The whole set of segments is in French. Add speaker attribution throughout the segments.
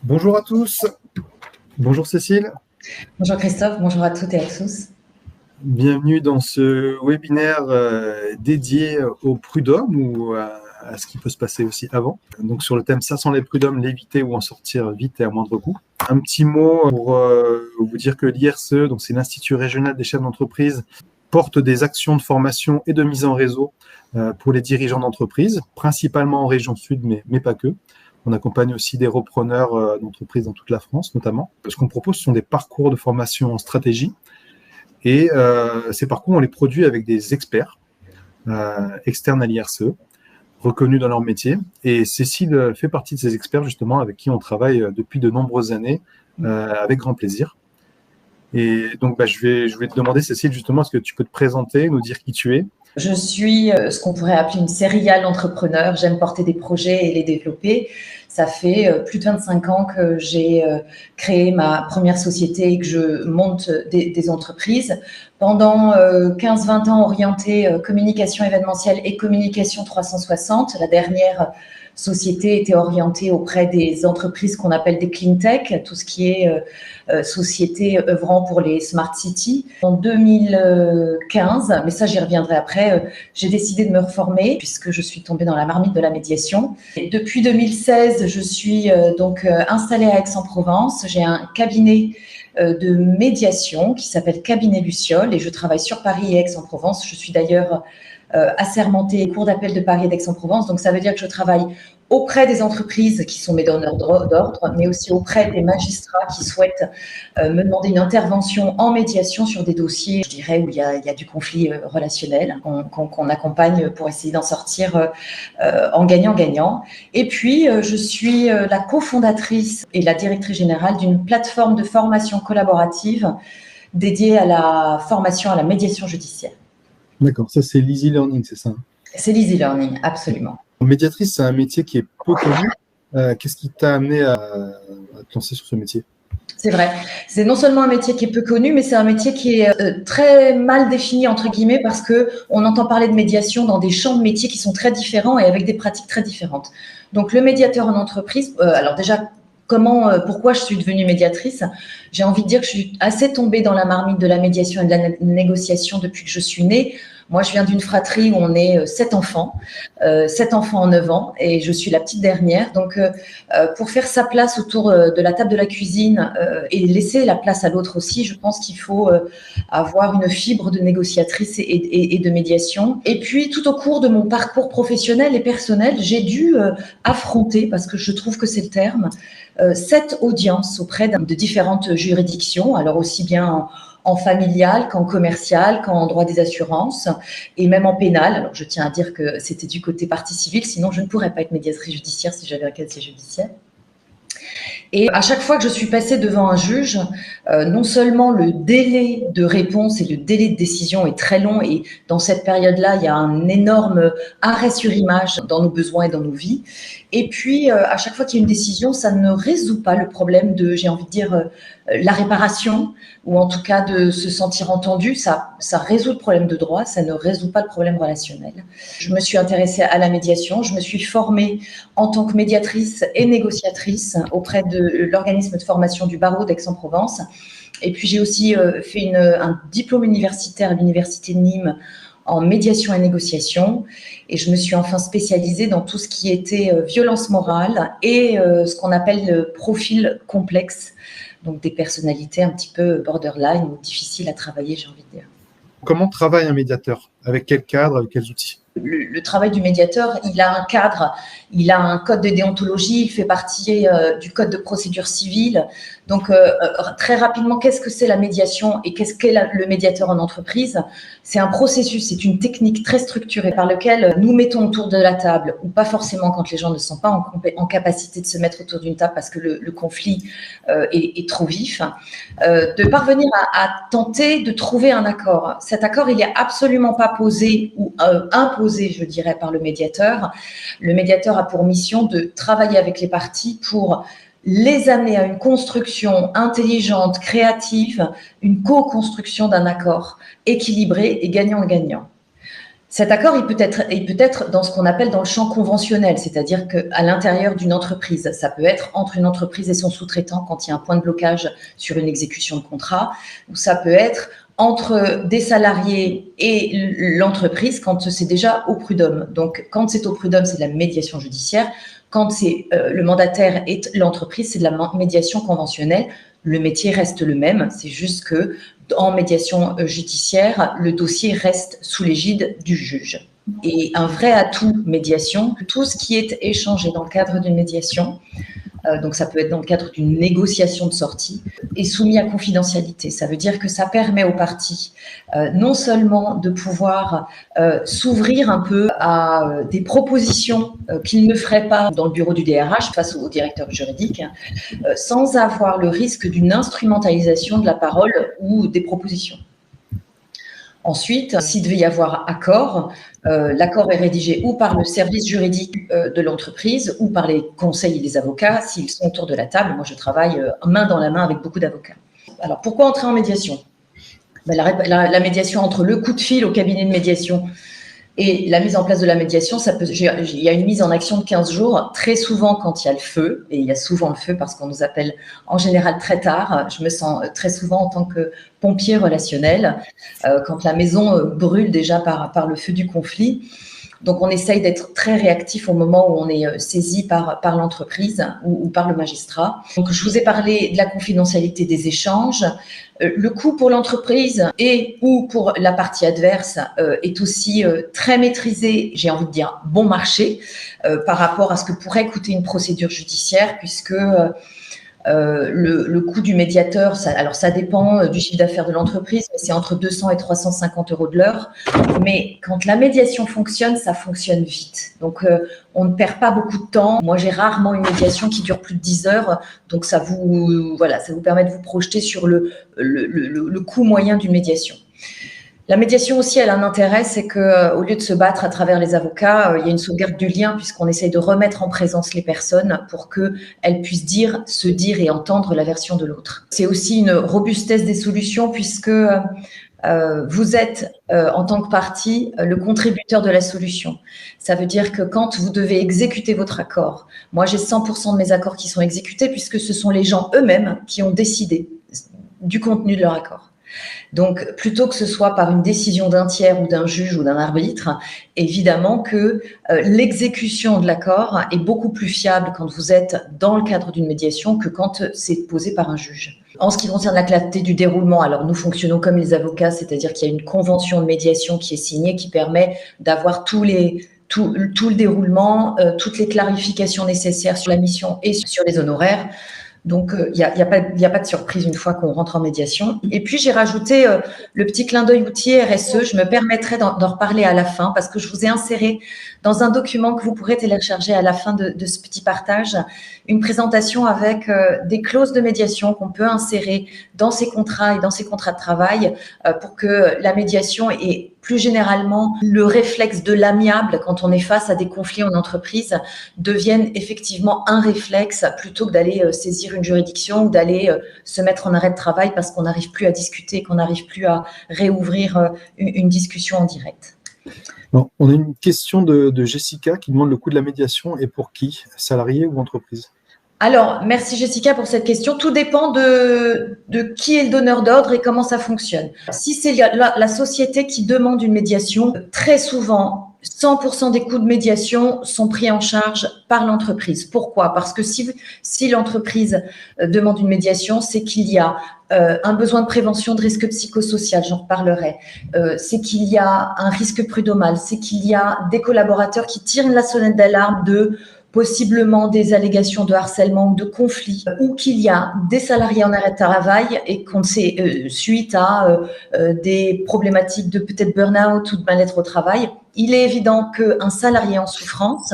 Speaker 1: Bonjour à tous, bonjour Cécile,
Speaker 2: Bonjour Christophe, bonjour à toutes et à tous.
Speaker 1: bienvenue dans ce webinaire dédié au prud'homme ou à ce qui peut se passer aussi avant. Donc sur le thème ça sent les prud'hommes, l'éviter ou en sortir vite et à moindre coût. Un petit mot pour vous dire que l'IRCE, donc c'est l'Institut régional des chefs d'entreprise, porte des actions de formation et de mise en réseau pour les dirigeants d'entreprise, principalement en région sud, mais pas que. On accompagne aussi des repreneurs d'entreprises dans toute la France, notamment. Ce qu'on propose, ce sont des parcours de formation en stratégie. Et ces parcours, on les produit avec des experts externes à l'IRCE, reconnus dans leur métier. Et Cécile fait partie de ces experts, justement, avec qui on travaille depuis de nombreuses années, avec grand plaisir. Et donc, je vais te demander, Cécile, justement, est-ce que tu peux te présenter, nous dire qui tu es?
Speaker 2: Je suis ce qu'on pourrait appeler une serial entrepreneur. J'aime porter des projets et les développer. Ça fait plus de 25 ans que j'ai créé ma première société et que je monte des entreprises. Pendant 15-20 ans orientée communication événementielle et communication 360. La dernière société était orientée auprès des entreprises qu'on appelle des clean tech, tout ce qui est société œuvrant pour les smart cities. En 2015, mais ça j'y reviendrai après, j'ai décidé de me reformer puisque je suis tombée dans la marmite de la médiation. Et depuis 2016, je suis installée à Aix-en-Provence. J'ai un cabinet de médiation qui s'appelle Cabinet Luciole et je travaille sur Paris et Aix-en-Provence. Je suis d'ailleurs assermentée Cour d'appel de Paris et d'Aix-en-Provence, donc ça veut dire que je travaille auprès des entreprises qui sont mes donneurs d'ordre, mais aussi auprès des magistrats qui souhaitent me demander une intervention en médiation sur des dossiers, je dirais, où il y a du conflit relationnel, qu'on accompagne pour essayer d'en sortir en gagnant-gagnant. Et puis, je suis la cofondatrice et la directrice générale d'une plateforme de formation collaborative dédiée à la formation à la médiation judiciaire.
Speaker 1: D'accord, ça c'est l'easy learning, c'est ça?
Speaker 2: C'est l'easy learning, absolument.
Speaker 1: Médiatrice, c'est un métier qui est peu connu. Qu'est-ce qui t'a amené à te lancer sur ce métier?
Speaker 2: C'est vrai. C'est non seulement un métier qui est peu connu, mais c'est un métier qui est très mal défini, entre guillemets, parce qu'on entend parler de médiation dans des champs de métiers qui sont très différents et avec des pratiques très différentes. Donc, le médiateur en entreprise, alors déjà, pourquoi je suis devenue médiatrice? J'ai envie de dire que je suis assez tombée dans la marmite de la médiation et de la négociation depuis que je suis née. Moi, je viens d'une fratrie où on est 7 enfants en 9 ans, et je suis la petite dernière. Donc, pour faire sa place autour de la table de la cuisine et laisser la place à l'autre aussi, je pense qu'il faut avoir une fibre de négociatrice et de médiation. Et puis, tout au cours de mon parcours professionnel et personnel, j'ai dû affronter, parce que je trouve que c'est le terme, 7 audiences auprès de différentes juridictions, alors aussi bien en familial, qu'en commercial, qu'en droit des assurances, et même en pénal. Alors, je tiens à dire que c'était du côté partie civile, sinon je ne pourrais pas être médiatrice judiciaire si j'avais un casier judiciaire. Et à chaque fois que je suis passée devant un juge, non seulement le délai de réponse et le délai de décision est très long, et dans cette période-là, il y a un énorme arrêt sur image dans nos besoins et dans nos vies. Et puis, à chaque fois qu'il y a une décision, ça ne résout pas le problème de, j'ai envie de dire, la réparation, ou en tout cas de se sentir entendu. Ça résout le problème de droit, ça ne résout pas le problème relationnel. Je me suis intéressée à la médiation, je me suis formée en tant que médiatrice et négociatrice auprès de l'organisme de formation du barreau d'Aix-en-Provence. Et puis j'ai aussi fait un diplôme universitaire à l'université de Nîmes en médiation et négociation, et je me suis enfin spécialisée dans tout ce qui était violence morale et ce qu'on appelle le profil complexe, donc des personnalités un petit peu borderline ou difficiles à travailler, j'ai envie de dire.
Speaker 1: Comment travaille un médiateur? Avec quel cadre, avec quels outils?
Speaker 2: Le travail du médiateur, il a un cadre, il a un code de déontologie, il fait partie du code de procédure civile. Donc, très rapidement, qu'est-ce que c'est la médiation et qu'est-ce qu'est le médiateur en entreprise? C'est un processus, c'est une technique très structurée par laquelle nous mettons autour de la table, ou pas forcément quand les gens ne sont pas en capacité de se mettre autour d'une table parce que le conflit est trop vif, de parvenir à tenter de trouver un accord. Cet accord, il n'est absolument pas posé ou imposé, je dirais, par le médiateur. Le médiateur a pour mission de travailler avec les parties pour les amener à une construction intelligente, créative, une co-construction d'un accord équilibré et gagnant-gagnant. Cet accord, il peut être dans ce qu'on appelle dans le champ conventionnel, c'est-à-dire qu'à l'intérieur d'une entreprise, ça peut être entre une entreprise et son sous-traitant quand il y a un point de blocage sur une exécution de contrat, ou ça peut être entre des salariés et l'entreprise quand c'est déjà au prud'homme. Donc, quand c'est au prud'homme, c'est de la médiation judiciaire. Quand c'est le mandataire et l'entreprise, c'est de la médiation conventionnelle. Le métier reste le même, c'est juste que en médiation judiciaire, le dossier reste sous l'égide du juge. Et un vrai atout médiation, tout ce qui est échangé dans le cadre d'une médiation, donc ça peut être dans le cadre d'une négociation de sortie, est soumis à confidentialité. Ça veut dire que ça permet aux parties non seulement de pouvoir s'ouvrir un peu à des propositions qu'ils ne feraient pas dans le bureau du DRH face au directeur juridique, sans avoir le risque d'une instrumentalisation de la parole ou des propositions. Ensuite, s'il devait y avoir accord, l'accord est rédigé ou par le service juridique de l'entreprise ou par les conseils et les avocats s'ils sont autour de la table. Moi, je travaille main dans la main avec beaucoup d'avocats. Alors, pourquoi entrer en médiation ? La médiation entre le coup de fil au cabinet de médiation et la mise en place de la médiation, il y a une mise en action de 15 jours, très souvent quand il y a le feu, et il y a souvent le feu parce qu'on nous appelle en général très tard. Je me sens très souvent en tant que pompier relationnel, quand la maison brûle déjà par le feu du conflit. Donc, on essaye d'être très réactif au moment où on est saisi par l'entreprise ou par le magistrat. Donc, je vous ai parlé de la confidentialité des échanges. Le coût pour l'entreprise et ou pour la partie adverse est aussi très maîtrisé, j'ai envie de dire bon marché, par rapport à ce que pourrait coûter une procédure judiciaire, puisque le coût du médiateur, ça dépend du chiffre d'affaires de l'entreprise, mais c'est entre 200 et 350 euros de l'heure. Mais quand la médiation fonctionne, ça fonctionne vite. Donc, on ne perd pas beaucoup de temps. Moi, j'ai rarement une médiation qui dure plus de 10 heures. Donc, ça vous permet de vous projeter sur le coût moyen d'une médiation. La médiation aussi, elle a un intérêt, c'est qu'au lieu de se battre à travers les avocats, il y a une sauvegarde du lien puisqu'on essaye de remettre en présence les personnes pour qu'elles puissent se dire et entendre la version de l'autre. C'est aussi une robustesse des solutions puisque vous êtes, en tant que partie, le contributeur de la solution. Ça veut dire que quand vous devez exécuter votre accord, moi j'ai 100% de mes accords qui sont exécutés puisque ce sont les gens eux-mêmes qui ont décidé du contenu de leur accord. Donc, plutôt que ce soit par une décision d'un tiers ou d'un juge ou d'un arbitre, évidemment que l'exécution de l'accord est beaucoup plus fiable quand vous êtes dans le cadre d'une médiation que quand c'est posé par un juge. En ce qui concerne la clarté du déroulement, alors nous fonctionnons comme les avocats, c'est-à-dire qu'il y a une convention de médiation qui est signée qui permet d'avoir tout le déroulement, toutes les clarifications nécessaires sur la mission et sur les honoraires. Donc, il y a pas de surprise une fois qu'on rentre en médiation. Et puis, j'ai rajouté le petit clin d'œil outil RSE. Je me permettrai d'en reparler à la fin parce que je vous ai inséré dans un document que vous pourrez télécharger à la fin de ce petit partage, une présentation avec des clauses de médiation qu'on peut insérer dans ces contrats et dans ces contrats de travail pour que la médiation ait plus généralement le réflexe de l'amiable quand on est face à des conflits en entreprise devienne effectivement un réflexe plutôt que d'aller saisir une juridiction ou d'aller se mettre en arrêt de travail parce qu'on n'arrive plus à discuter, qu'on n'arrive plus à réouvrir une discussion en direct.
Speaker 1: Bon, on a une question de Jessica qui demande le coût de la médiation et pour qui, salarié ou entreprise?
Speaker 2: Alors, merci Jessica pour cette question. Tout dépend de qui est le donneur d'ordre et comment ça fonctionne. Si c'est la société qui demande une médiation, très souvent, 100% des coûts de médiation sont pris en charge par l'entreprise. Pourquoi ? Parce que si l'entreprise demande une médiation, c'est qu'il y a un besoin de prévention de risque psychosocial, j'en reparlerai. C'est qu'il y a un risque prud'homal, c'est qu'il y a des collaborateurs qui tirent la sonnette d'alarme de possiblement des allégations de harcèlement ou de conflit, ou qu'il y a des salariés en arrêt de travail et qu'on sait suite à des problématiques de peut-être burn-out ou de mal-être au travail. Il est évident qu'un salarié en souffrance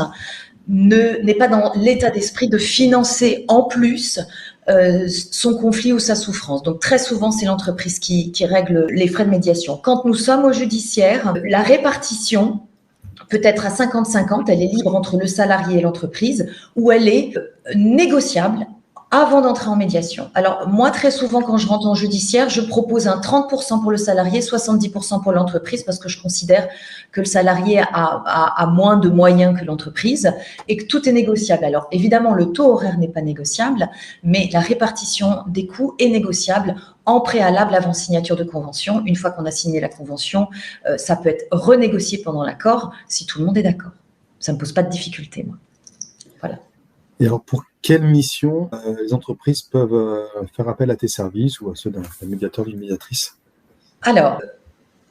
Speaker 2: n'est pas dans l'état d'esprit de financer en plus son conflit ou sa souffrance. Donc très souvent, c'est l'entreprise qui règle les frais de médiation. Quand nous sommes au judiciaire, la répartition peut être à 50-50, elle est libre entre le salarié et l'entreprise, ou elle est négociable avant d'entrer en médiation. Alors, moi, très souvent, quand je rentre en judiciaire, je propose un 30% pour le salarié, 70% pour l'entreprise, parce que je considère que le salarié a moins de moyens que l'entreprise et que tout est négociable. Alors, évidemment, le taux horaire n'est pas négociable, mais la répartition des coûts est négociable en préalable avant signature de convention. Une fois qu'on a signé la convention, ça peut être renégocié pendant l'accord si tout le monde est d'accord. Ça ne me pose pas de difficulté, moi. Voilà.
Speaker 1: Et alors, pour quelle mission les entreprises peuvent faire appel à tes services ou à ceux d'un médiateur ou d'une médiatrice?
Speaker 2: Alors,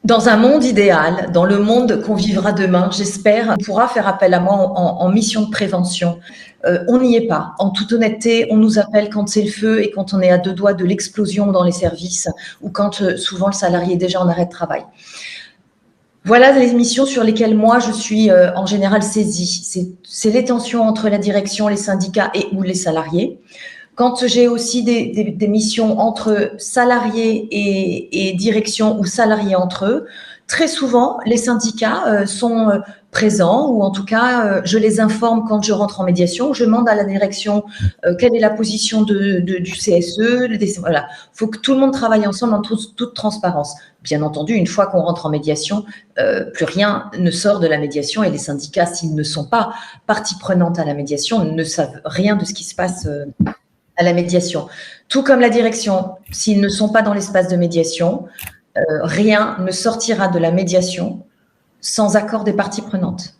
Speaker 2: dans un monde idéal, dans le monde qu'on vivra demain, j'espère, on pourra faire appel à moi en mission de prévention. On n'y est pas. En toute honnêteté, on nous appelle quand c'est le feu et quand on est à 2 doigts de l'explosion dans les services ou quand souvent le salarié est déjà en arrêt de travail. Voilà les missions sur lesquelles moi je suis en général saisie. C'est les tensions entre la direction, les syndicats et ou les salariés. Quand j'ai aussi des missions entre salariés et direction ou salariés entre eux, très souvent, les syndicats sont présents ou en tout cas, je les informe quand je rentre en médiation. Je demande à la direction quelle est la position du CSE. Voilà. Il faut que tout le monde travaille ensemble en toute transparence. Bien entendu, une fois qu'on rentre en médiation, plus rien ne sort de la médiation et les syndicats, s'ils ne sont pas partie prenante à la médiation, ne savent rien de ce qui se passe à la médiation. Tout comme la direction, s'ils ne sont pas dans l'espace de médiation, rien ne sortira de la médiation sans accord des parties prenantes.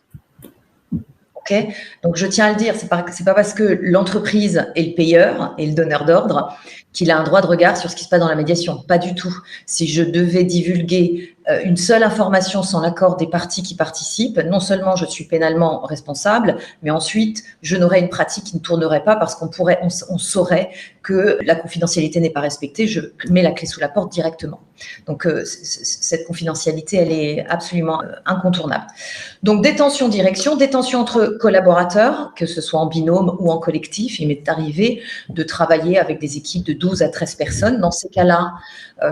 Speaker 2: Okay. Donc, je tiens à le dire, c'est pas parce que l'entreprise est le payeur et le donneur d'ordre qu'il a un droit de regard sur ce qui se passe dans la médiation. Pas du tout. Si je devais divulguer une seule information sans l'accord des parties qui participent, non seulement je suis pénalement responsable, mais ensuite, je n'aurais une pratique qui ne tournerait pas parce on saurait que la confidentialité n'est pas respectée. Je mets la clé sous la porte directement. Donc, cette confidentialité, elle est absolument incontournable. Donc, détention direction, détention entre collaborateurs, que ce soit en binôme ou en collectif. Il m'est arrivé de travailler avec des équipes de 12 à 13 personnes. Dans ces cas-là,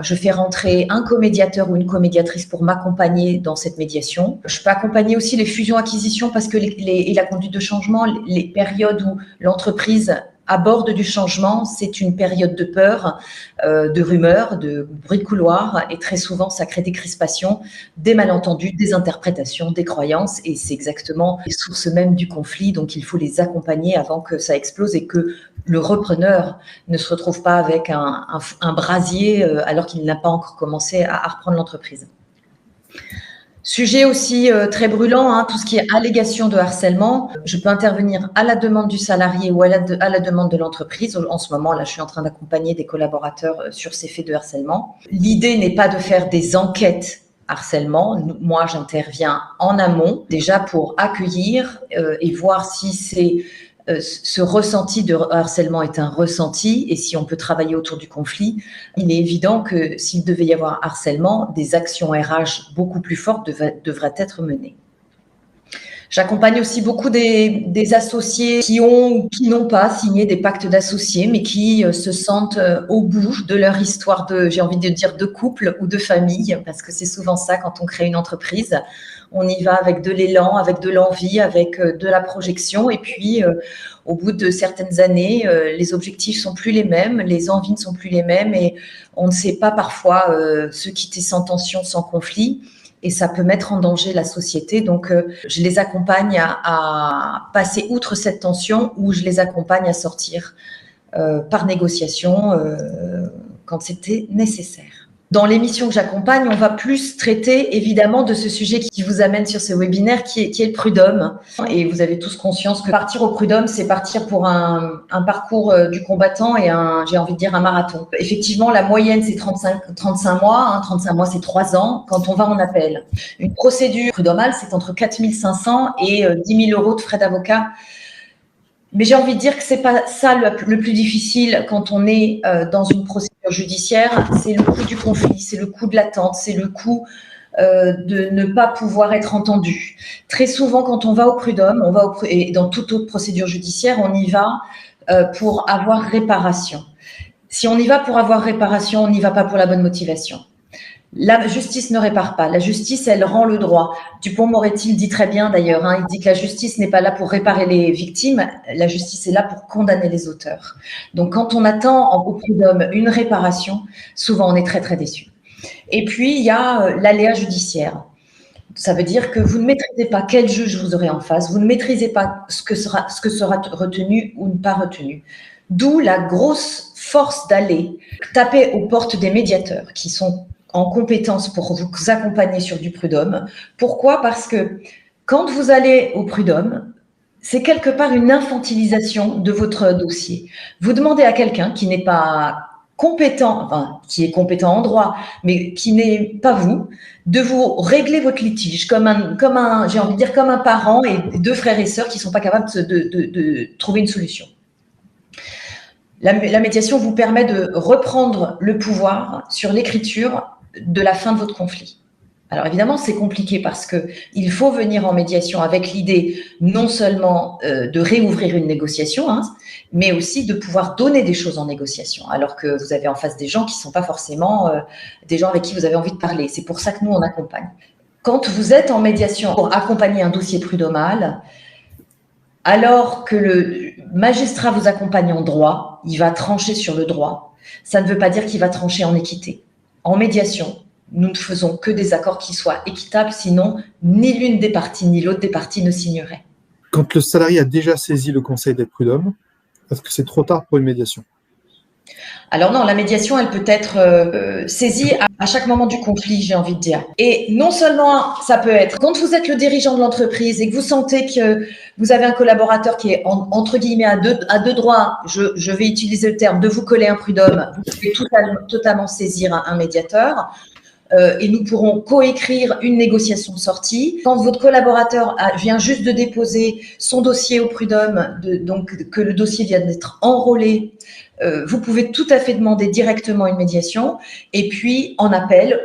Speaker 2: je fais rentrer un comédiateur ou une comédiatrice pour m'accompagner dans cette médiation. Je peux accompagner aussi les fusions-acquisitions parce que et la conduite de changement, les périodes où l'entreprise aborde du changement, c'est une période de peur, de rumeurs, de bruit de couloir, et très souvent, ça crée des crispations, des malentendus, des interprétations, des croyances, et c'est exactement les sources mêmes du conflit. Donc, il faut les accompagner avant que ça explose et que le repreneur ne se retrouve pas avec un brasier alors qu'il n'a pas encore commencé à reprendre l'entreprise. Sujet aussi très brûlant, hein, tout ce qui est allégation de harcèlement. Je peux intervenir à la demande du salarié ou à la demande de l'entreprise. En ce moment, là, je suis en train d'accompagner des collaborateurs sur ces faits de harcèlement. L'idée n'est pas de faire des enquêtes harcèlement. Moi, j'interviens en amont, déjà pour accueillir et voir si ce ressenti de harcèlement est un ressenti et si on peut travailler autour du conflit. Il est évident que s'il devait y avoir harcèlement, des actions RH beaucoup plus fortes devraient être menées. J'accompagne aussi beaucoup des associés qui ont ou qui n'ont pas signé des pactes d'associés, mais qui se sentent au bout de leur histoire j'ai envie de dire, de couple ou de famille, parce que c'est souvent ça quand on crée une entreprise. On y va avec de l'élan, avec de l'envie, avec de la projection. Et puis, au bout de certaines années, les objectifs sont plus les mêmes, les envies ne sont plus les mêmes et on ne sait pas parfois se quitter sans tension, sans conflit. Et ça peut mettre en danger la société. Donc, je les accompagne à passer outre cette tension ou je les accompagne à sortir par négociation quand c'était nécessaire. Dans l'émission que j'accompagne, on va plus traiter évidemment de ce sujet qui vous amène sur ce webinaire qui est le prud'homme. Et vous avez tous conscience que partir au prud'homme, c'est partir pour un parcours du combattant et j'ai envie de dire un marathon. Effectivement, la moyenne, c'est 35 mois. Hein, 35 mois, c'est 3 ans quand on va en appel. Une procédure prud'homale, c'est entre 4 500 et 10 000 € de frais d'avocat. Mais j'ai envie de dire que c'est pas ça le plus difficile quand on est dans une procédure judiciaire, c'est le coût du conflit, c'est le coût de l'attente, c'est le coût de ne pas pouvoir être entendu. Très souvent, quand on va au prud'homme, et dans toute autre procédure judiciaire, on y va pour avoir réparation. Si on y va pour avoir réparation, on n'y va pas pour la bonne motivation. La justice ne répare pas. La justice, elle rend le droit. Dupond-Moretti le dit très bien d'ailleurs. Il dit que la justice n'est pas là pour réparer les victimes. La justice est là pour condamner les auteurs. Donc, quand on attend au prud'homme une réparation, souvent on est très très déçu. Et puis, il y a l'aléa judiciaire. Ça veut dire que vous ne maîtrisez pas quel juge vous aurez en face. Vous ne maîtrisez pas ce que sera retenu ou ne pas retenu. D'où la grosse force d'aller taper aux portes des médiateurs qui sont en compétence pour vous accompagner sur du prud'homme. Pourquoi ? Parce que quand vous allez au prud'homme, c'est quelque part une infantilisation de votre dossier. Vous demandez à quelqu'un qui n'est pas compétent, enfin, qui est compétent en droit, mais qui n'est pas vous, de vous régler votre litige comme un, j'ai envie de dire, comme un parent et deux frères et sœurs qui ne sont pas capables de trouver une solution. La médiation vous permet de reprendre le pouvoir sur l'écriture de la fin de votre conflit. Alors évidemment, c'est compliqué parce qu'il faut venir en médiation avec l'idée non seulement de réouvrir une négociation, mais aussi de pouvoir donner des choses en négociation, alors que vous avez en face des gens qui ne sont pas forcément des gens avec qui vous avez envie de parler. C'est pour ça que nous, on accompagne. Quand vous êtes en médiation pour accompagner un dossier prud'homal, alors que le magistrat vous accompagne en droit, il va trancher sur le droit. Ça ne veut pas dire qu'il va trancher en équité. En médiation, nous ne faisons que des accords qui soient équitables, sinon ni l'une des parties ni l'autre des parties ne signerait.
Speaker 1: Quand le salarié a déjà saisi le conseil des prud'hommes, est-ce que c'est trop tard pour une médiation ?
Speaker 2: Alors non, la médiation, elle peut être saisie à chaque moment du conflit, j'ai envie de dire. Et non seulement, ça peut être quand vous êtes le dirigeant de l'entreprise et que vous sentez que vous avez un collaborateur qui est entre guillemets à deux droits, je vais utiliser le terme, de vous coller un prud'homme, vous pouvez totalement saisir un médiateur. Et nous pourrons coécrire une négociation de sortie. Quand votre collaborateur vient juste de déposer son dossier au prud'homme, donc que le dossier vient d'être enrôlé, vous pouvez tout à fait demander directement une médiation. Et puis en appel,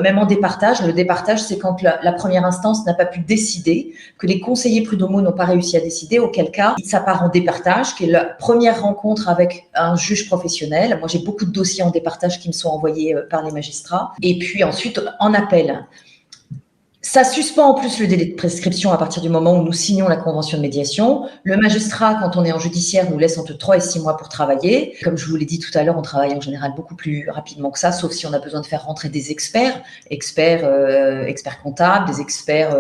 Speaker 2: même en départage. Le départage, c'est quand la première instance n'a pas pu décider, que les conseillers prud'homaux n'ont pas réussi à décider, auquel cas ça part en départage, qui est la première rencontre avec un juge professionnel. Moi, j'ai beaucoup de dossiers en départage qui me sont envoyés par les magistrats. Et puis ensuite, en appel. Ça suspend en plus le délai de prescription à partir du moment où nous signons la convention de médiation. Le magistrat, quand on est en judiciaire, nous laisse entre 3 et 6 mois pour travailler. Comme je vous l'ai dit tout à l'heure, on travaille en général beaucoup plus rapidement que ça, sauf si on a besoin de faire rentrer des experts comptables, des experts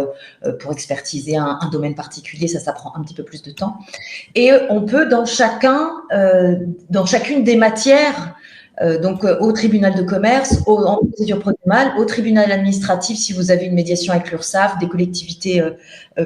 Speaker 2: pour expertiser un domaine particulier. Ça prend un petit peu plus de temps. Et on peut, dans chacune des matières, donc au tribunal de commerce, en procédure prud'homale, au tribunal administratif si vous avez une médiation avec l'URSSAF, des collectivités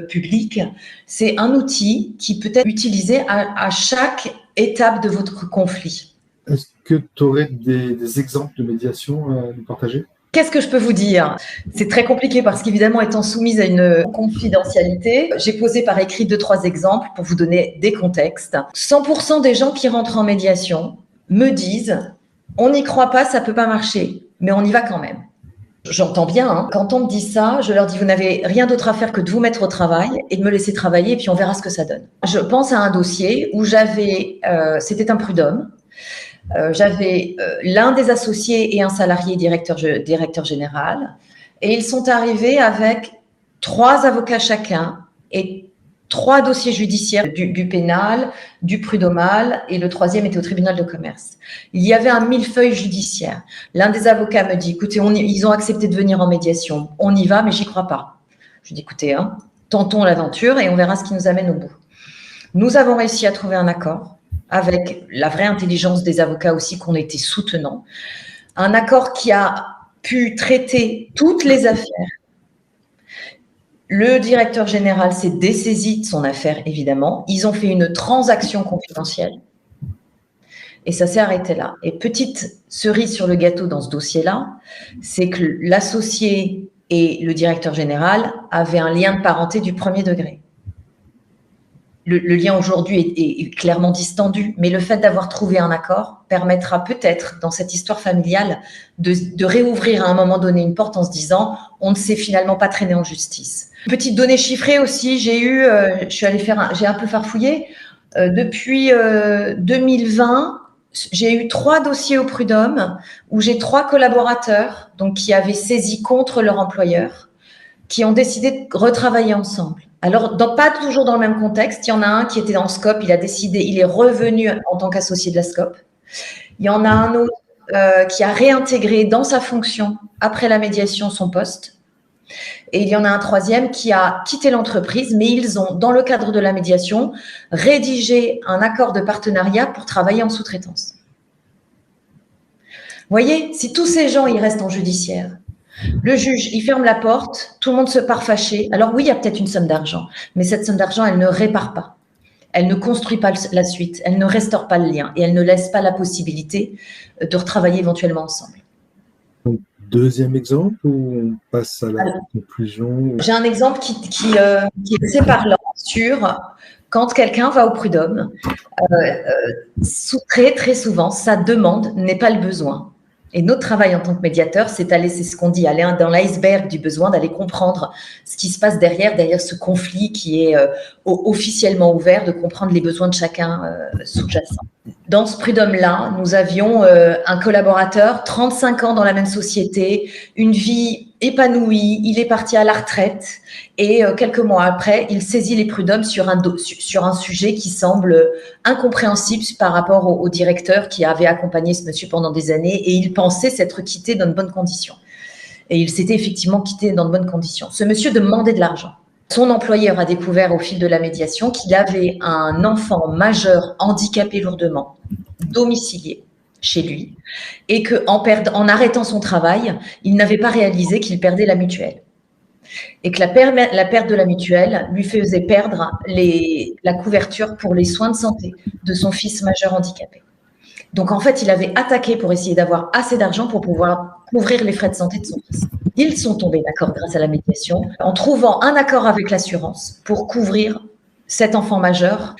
Speaker 2: publiques. C'est un outil qui peut être utilisé à chaque étape de votre conflit.
Speaker 1: Est-ce que tu aurais des exemples de médiation à nous partager ?
Speaker 2: Qu'est-ce que je peux vous dire ? C'est très compliqué parce qu'évidemment, étant soumise à une confidentialité, j'ai posé par écrit 2-3 exemples pour vous donner des contextes. 100% des gens qui rentrent en médiation me disent « on n'y croit pas, ça ne peut pas marcher, mais on y va quand même ». J'entends bien, quand on me dit ça, je leur dis « vous n'avez rien d'autre à faire que de vous mettre au travail et de me laisser travailler et puis on verra ce que ça donne ». Je pense à un dossier où c'était un prud'homme, j'avais l'un des associés et un salarié directeur général et ils sont arrivés avec 3 avocats chacun et 3 dossiers judiciaires du pénal, du prud'homal et le 3e était au tribunal de commerce. Il y avait un millefeuille judiciaire. L'un des avocats me dit « écoutez, ils ont accepté de venir en médiation, on y va mais j'y crois pas ». Je dis « écoutez, tentons l'aventure et on verra ce qui nous amène au bout ». Nous avons réussi à trouver un accord avec la vraie intelligence des avocats aussi qu'on était soutenants. Un accord qui a pu traiter toutes les affaires. Le directeur général s'est dessaisi de son affaire, évidemment. Ils ont fait une transaction confidentielle. Et ça s'est arrêté là. Et petite cerise sur le gâteau dans ce dossier-là, c'est que l'associé et le directeur général avaient un lien de parenté du 1er degré. Le lien aujourd'hui est clairement distendu, mais le fait d'avoir trouvé un accord permettra peut-être, dans cette histoire familiale, de réouvrir à un moment donné une porte en se disant « on ne s'est finalement pas traîné en justice ». Petite donnée chiffrée aussi, j'ai un peu farfouillé. Depuis 2020, J'ai eu 3 dossiers au prud'homme où j'ai 3 collaborateurs donc, qui avaient saisi contre leur employeur, qui ont décidé de retravailler ensemble. Alors, pas toujours dans le même contexte. Il y en a un qui était en SCOP, il a décidé, il est revenu en tant qu'associé de la SCOP. Il y en a un autre qui a réintégré dans sa fonction, après la médiation, son poste. Et il y en a un troisième qui a quitté l'entreprise, mais ils ont, dans le cadre de la médiation, rédigé un accord de partenariat pour travailler en sous-traitance. Vous voyez, si tous ces gens, ils restent en judiciaire, le juge, il ferme la porte, tout le monde se part fâché. Alors oui, il y a peut-être une somme d'argent, mais cette somme d'argent, elle ne répare pas. Elle ne construit pas la suite, elle ne restaure pas le lien et elle ne laisse pas la possibilité de retravailler éventuellement ensemble.
Speaker 1: Donc, deuxième exemple, où on passe à la conclusion.
Speaker 2: J'ai un exemple qui est assez parlant sur quand quelqu'un va au prud'homme, très souvent, sa demande n'est pas le besoin. Et notre travail en tant que médiateur, c'est ce qu'on dit, aller dans l'iceberg du besoin, d'aller comprendre ce qui se passe derrière ce conflit qui est officiellement ouvert, de comprendre les besoins de chacun sous-jacents. Dans ce prud'homme-là, nous avions un collaborateur, 35 ans dans la même société, une vie épanouie, il est parti à la retraite et quelques mois après, il saisit les prud'hommes sur un sujet qui semble incompréhensible par rapport au directeur qui avait accompagné ce monsieur pendant des années et il pensait s'être quitté dans de bonnes conditions. Et il s'était effectivement quitté dans de bonnes conditions. Ce monsieur demandait de l'argent. Son employeur a découvert au fil de la médiation qu'il avait un enfant majeur handicapé lourdement, domicilié chez lui, et qu'en arrêtant son travail, il n'avait pas réalisé qu'il perdait la mutuelle. Et que la perte de la mutuelle lui faisait perdre la couverture pour les soins de santé de son fils majeur handicapé. Donc, en fait, il avait attaqué pour essayer d'avoir assez d'argent pour pouvoir couvrir les frais de santé de son fils. Ils sont tombés d'accord grâce à la médiation en trouvant un accord avec l'assurance pour couvrir cet enfant majeur.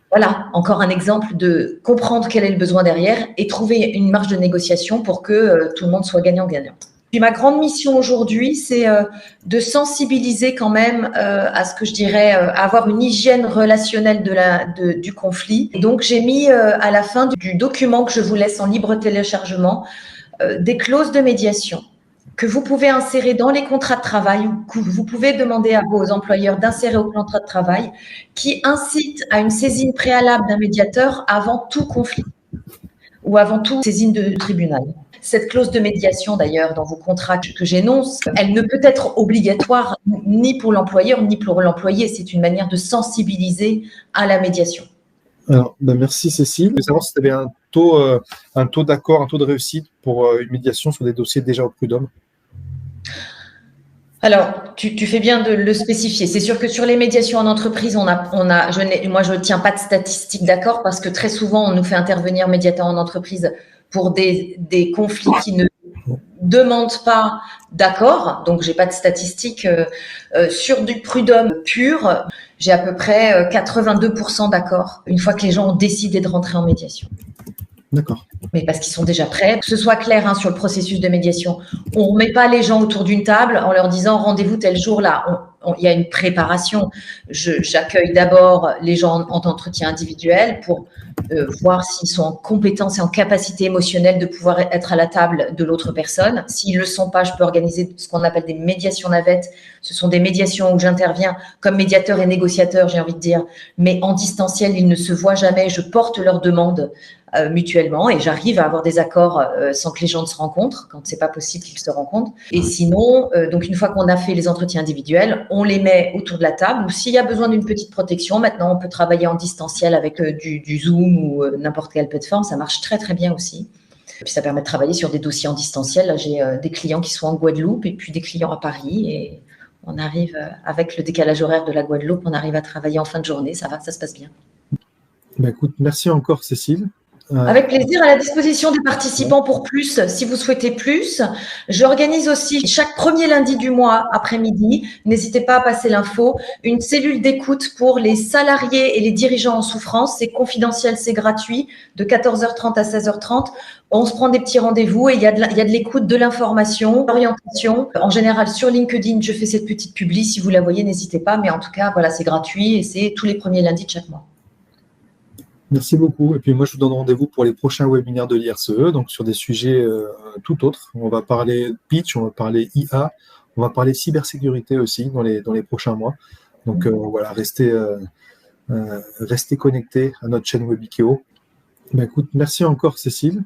Speaker 2: Voilà, encore un exemple de comprendre quel est le besoin derrière et trouver une marge de négociation pour que tout le monde soit gagnant-gagnant. Puis ma grande mission aujourd'hui, c'est de sensibiliser quand même à ce que je dirais, avoir une hygiène relationnelle du conflit. Et donc, j'ai mis à la fin du document que je vous laisse en libre téléchargement des clauses de médiation que vous pouvez insérer dans les contrats de travail ou que vous pouvez demander à vos employeurs d'insérer au contrat de travail qui incite à une saisine préalable d'un médiateur avant tout conflit ou avant toute saisine de tribunal. Cette clause de médiation, d'ailleurs, dans vos contrats que j'énonce, elle ne peut être obligatoire ni pour l'employeur ni pour l'employé. C'est une manière de sensibiliser à la médiation.
Speaker 1: Alors, merci Cécile. Je voulais savoir si tu avais un taux d'accord, un taux de réussite pour une médiation sur des dossiers déjà au prud'homme.
Speaker 2: Alors, tu fais bien de le spécifier. C'est sûr que sur les médiations en entreprise, moi, je ne tiens pas de statistiques, d'accord, parce que très souvent, on nous fait intervenir médiateur en entreprise pour des conflits qui ne demandent pas d'accord. Donc, j'ai pas de statistiques. Sur du prud'homme pur, j'ai à peu près 82% d'accord une fois que les gens ont décidé de rentrer en médiation.
Speaker 1: D'accord.
Speaker 2: Mais parce qu'ils sont déjà prêts. Que ce soit clair sur le processus de médiation. On ne remet pas les gens autour d'une table en leur disant rendez-vous tel jour là. Il y a une préparation. J'accueille d'abord les gens en entretien individuel pour voir s'ils sont en compétence et en capacité émotionnelle de pouvoir être à la table de l'autre personne. S'ils ne le sont pas, je peux organiser ce qu'on appelle des médiations navettes. Ce sont des médiations où j'interviens comme médiateur et négociateur, j'ai envie de dire, mais en distanciel, ils ne se voient jamais. Je porte leurs demandes mutuellement et j'arrive à avoir des accords sans que les gens ne se rencontrent quand c'est pas possible qu'ils se rencontrent. Et sinon, donc une fois qu'on a fait les entretiens individuels, on les met autour de la table ou s'il y a besoin d'une petite protection, maintenant on peut travailler en distanciel avec du Zoom ou n'importe quelle plateforme, ça marche très très bien aussi. Et puis ça permet de travailler sur des dossiers en distanciel. Là, j'ai des clients qui sont en Guadeloupe et puis des clients à Paris et on arrive avec le décalage horaire de la Guadeloupe, on arrive à travailler en fin de journée, ça va, ça se passe bien.
Speaker 1: Écoute, merci encore Cécile.
Speaker 2: Avec plaisir, à la disposition des participants pour plus, si vous souhaitez plus. J'organise aussi chaque premier lundi du mois après-midi, n'hésitez pas à passer l'info, une cellule d'écoute pour les salariés et les dirigeants en souffrance. C'est confidentiel, c'est gratuit, de 14h30 à 16h30. On se prend des petits rendez-vous et il y a de l'écoute, de l'information, de l'orientation. En général, sur LinkedIn, je fais cette petite publi. Si vous la voyez, n'hésitez pas. Mais en tout cas, voilà, c'est gratuit et c'est tous les premiers lundis de chaque mois.
Speaker 1: Merci beaucoup. Et puis moi, je vous donne rendez-vous pour les prochains webinaires de l'IRCE, donc sur des sujets tout autres. On va parler pitch, on va parler IA, on va parler cybersécurité aussi dans les prochains mois. Donc voilà, restez connectés à notre chaîne Webikeo. Ben, écoute, merci encore Cécile.